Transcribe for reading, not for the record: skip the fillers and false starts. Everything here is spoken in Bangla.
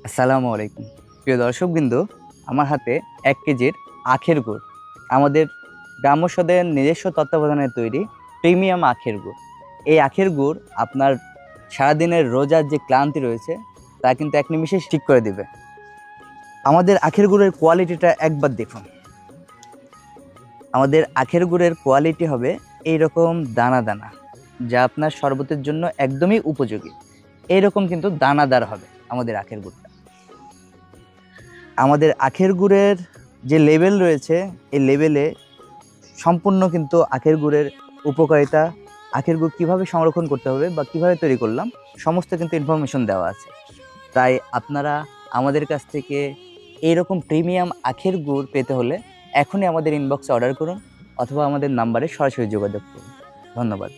আসসালামু আলাইকুম। প্রিয় দর্শকবৃন্দ, আমার হাতে ১ কেজির আখের গুড়, আমাদের গ্রাম্যসদের নিজস্ব তত্ত্বাবধানে তৈরি প্রিমিয়াম আখের গুড়। এই আখের গুড় আপনার সারাদিনের রোজার যে ক্লান্তি রয়েছে তা কিন্তু এক নিমিষে ঠিক করে দিবে। আমাদের আখের গুড়ের কোয়ালিটিটা একবার দেখুন। আমাদের আখের গুড়ের কোয়ালিটি হবে এইরকম দানা দানা, যা আপনার শরবতের জন্য একদমই উপযোগী। এইরকম কিন্তু দানাদার হবে আমাদের আখের গুড়টা। আমাদের আখের গুড়ের যে লেবেল রয়েছে, এই লেবেলে সম্পূর্ণ কিন্তু আখের গুড়ের উপকারিতা, আখের গুড় কীভাবে সংরক্ষণ করতে হবে বা কীভাবে তৈরি করলাম, সমস্ত কিন্তু ইনফরমেশন দেওয়া আছে। তাই আপনারা আমাদের কাছ থেকে এইরকম প্রিমিয়াম আখের গুড় পেতে হলে এখনই আমাদের ইনবক্সে অর্ডার করুন অথবা আমাদের নাম্বারে সরাসরি যোগাযোগ করুন। ধন্যবাদ।